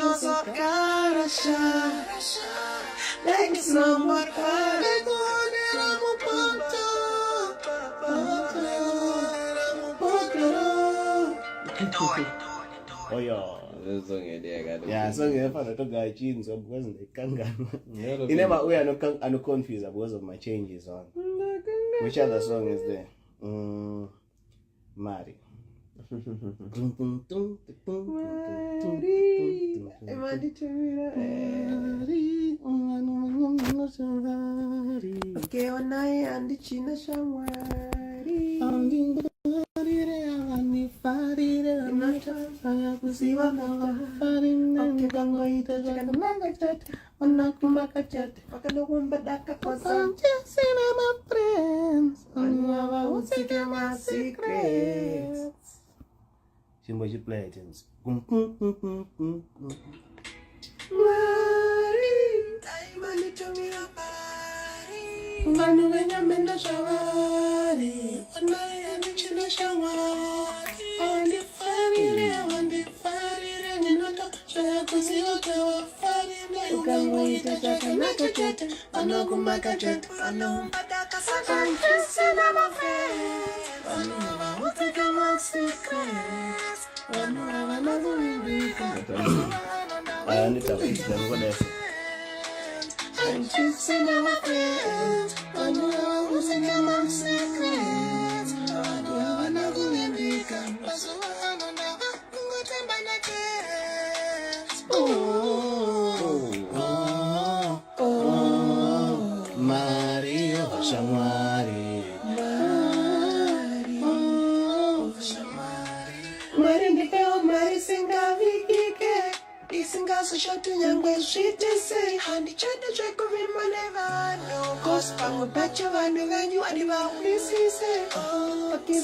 shows of Karasha. Like it's no more fun. Oh yeah. Yeah, so you have to go jeans so because they can't go. You never we are not confused because of my changes on. Which other song is there? Mari. Okay, onai andi china shamwari. She play it.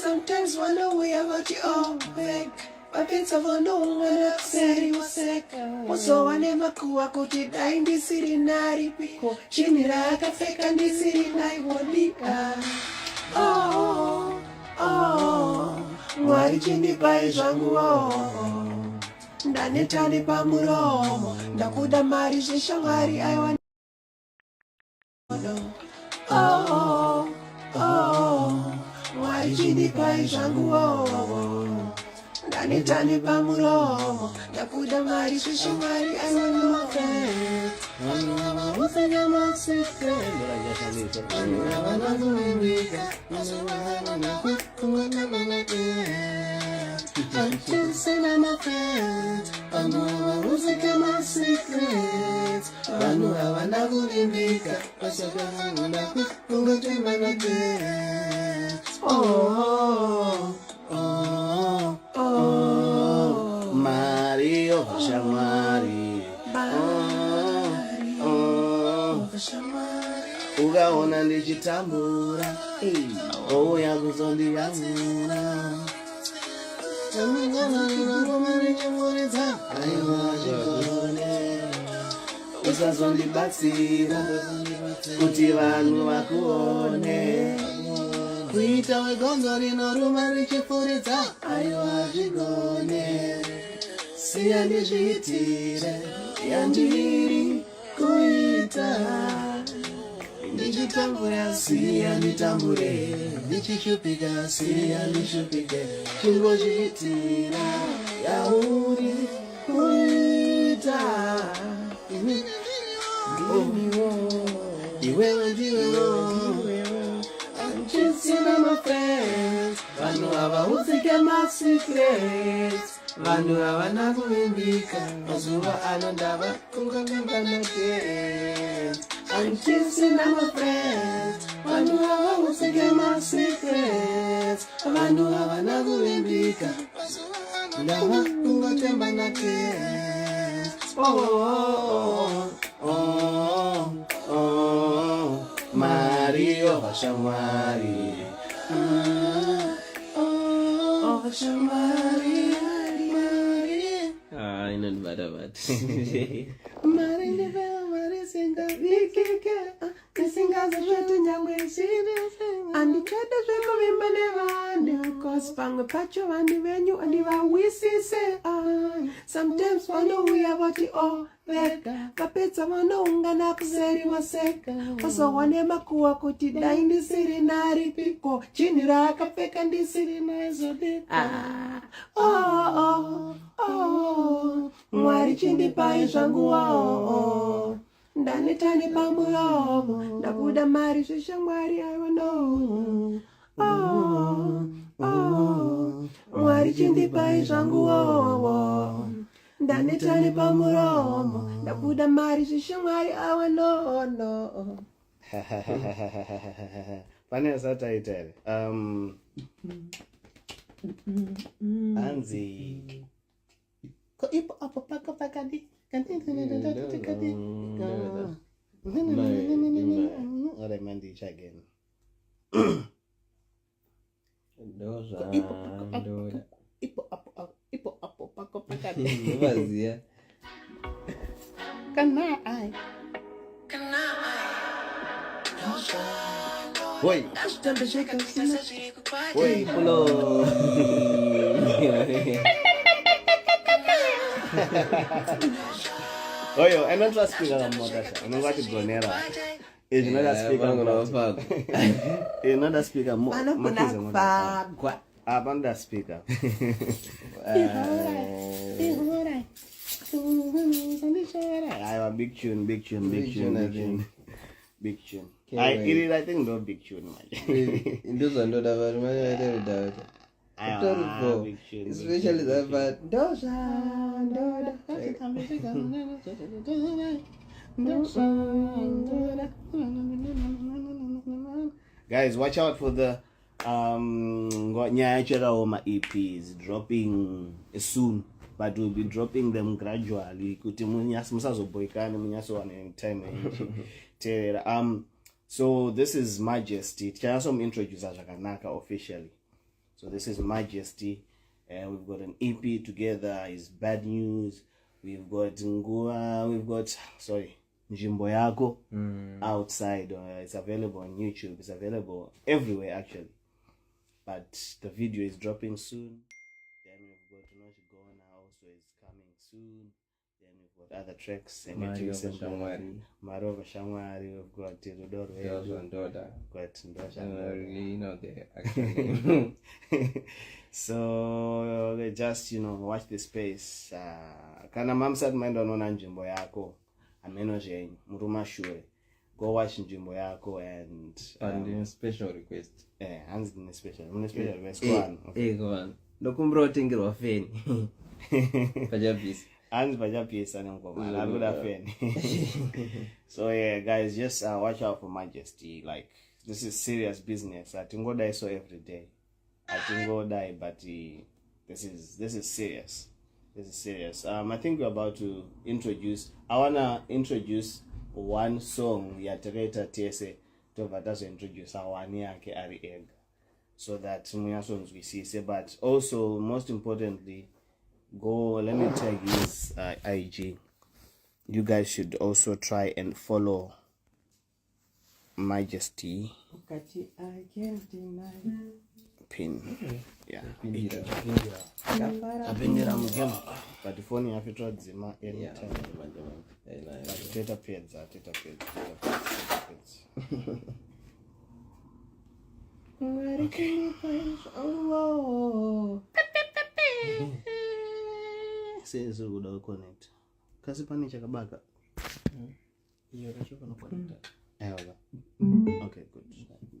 Sometimes wonder we about you all back. Mapenzi wanaungana kuseri waseka. Moso wanema kuwa kutida indisiri naripiko. Chini raka feka ndisiri naiwolika. Oh, oh, mwari chindi pai zvangu oh. Ndanetani pamuromo. Ndakuda mari zvishamwari aiwa. Oh, oh, mwari chindi pai zvangu oh. Danitani pamuromo, ndakuda mari zvishamwari I want my friend. Usanya masike, Mario Shamari. Ugaona ndichitambura. Oh yakuzondi yamura. Usazondibatsira kuti vanhu vakuone. Kuita wegonzo rinoruma richifuridza aiwa zvigone. Siya ndizviitire yandiri kuita. Ndichitambura siya nditambure. Ndichishupika siya ndishupike. Chingozviitira yauri kuita. Iwewe ndiwewo. Chisina my friends. Vanhu havauzike my secrets. Vanhu havana kuvimbika. Mazuva ano ndava kungangangana dance. I'm kissing my friends. Vanhu havauzike my secrets. Vanhu havana kuvimbika. Ndava kungatembana dance. Oh, oh, oh, Mario Shamari. Oh, Shamari. I know bad. Mari ndivyo mari singa vikike. Nisinga zetu nyangwe siri. Andichada zveko vimbane vane. Cause pangwe pacho vani venyu andiva wisise. Sometimes wano uya vati veka mapetsa wanounga na kuseri waseka wasowane makuwa kuti dai ndisiri nari piko chini rakapfeka ndisiri naizodeka Mwari chindipai zvangu ndanetane pamuromo ndabuda mari zvishamwari aiwano Mwari chindipai zvangu ndanetane pamuromo ndabuda mari zvishamwari aiwano pane sataitere anzi ko ipo apo pako pakadi Ora mandi again. Ipo apo pako pakadi. Vazia. Kana ai. Oi. Oi, pulo. Oyo, I don't trust speaker on Modasha. I know what to go near. It's not a speaker. It's not a speaker. Abanda speaker. I have a big tune. Big tune. I think no big tune. Especially that part. Guys, watch out for the Nyachera EPs dropping soon, but we'll be dropping them gradually. So this is Majesty. Some introduce Ajakanaka officially. So this is Majesty. We've got an EP together. It's Bad News. We've got Ngua. We've got Njimbo Yako outside. It's available on YouTube. It's available everywhere actually. But the video is dropping soon. Then we've got Not Go Now, so it's coming soon. Then we've got other tracks. Maro Vashamwari. We've got Terodoro. Got Ndosha. You know the actually. So just watch the space. Kana mamsad mind on Njimbo Yako. Amenoje Muruma Shure. Go watch Njimbo Yako and special request. Hands in special. Special request. Go on. Dokumbro tingirwa feni. Pajapis. Hands Pajapis and Ngoma. Feni. So yeah, guys, just watch out for Majesty. Like this is serious business. I think go die so every day. I think go die, but this is serious. This is serious. I think we're about to introduce. I wanna introduce one song. Yatereta TSA to Vataso introduce our Niake Ari Egg, so that some songs we see. But also, most importantly, let me tag his IG. You guys should also try and follow Majesty. Pin. Yeah. Apindira mugemu. But phone yafitwa dzima anytime. But teta peds. Says uda connect. Kasi pani chakabaka. Hiyo rashoka na connect. Okay, good.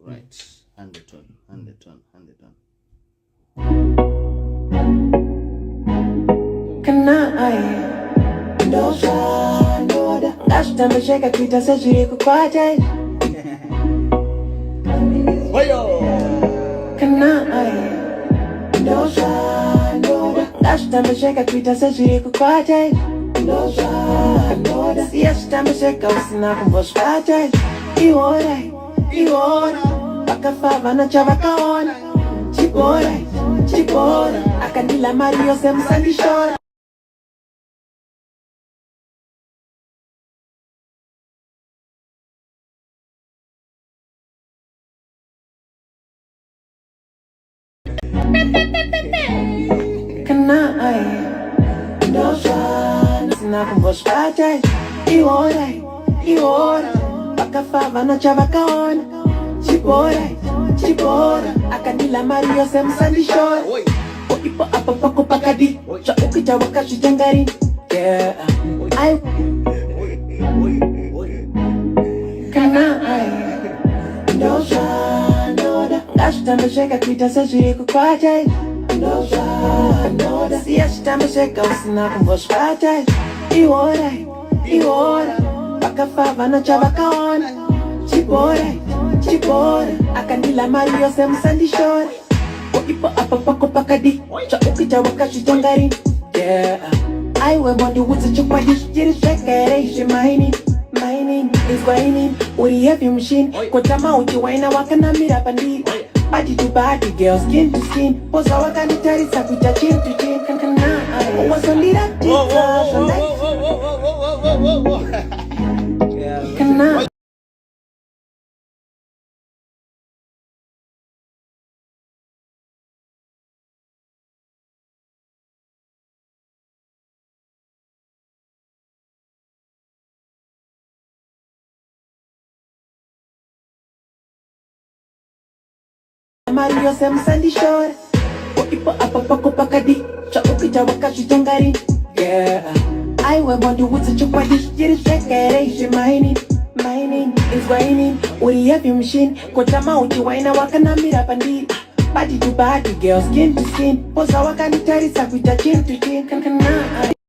Right. And the tone. Ndoda ngashitambesheka kuita sezviri kukwata Wayo kana ndoda ngashitambesheka kuita sezviri kukwata ndoda siyashitambesheka usina kumbosvata iwora vakafa vana chavakaona chibora akandila mari yose musandishora kana usina kumbosvata iora vakafava nachavakaona chibora akandila mari yose musandishora ipo apa pako pakadi zvaukita wakazvitangari kana ndozvanoda ngazvitambe zvega kuita sezviri kukwata ndozvanoda siya zvitambe zvega usina kumbosvata iora vakafava nachavakaona chibora akandila mari yose musandishora ipo apa pako pakadi zvaukita wakazvitangari aiwe mondiudze chokwadi zviri zvekere zvimaini izwaini uri heavy machine kotama uchiwaina wakanamira pandiri body to body girl skin to skin poza wakanditarisa kuita chin to chin kankana wasondiratidza kana mari yose musandishora ipo apa pako pakadi zvaukita wakazvitangari aiwe mondiudze chokwadi zviri zvekere zvimaini izwaini uri heavy machine kotama uchiwaina wakanamira pandiri body to body girl skin to skin poza wakanditarisa kuita chin to chin kankana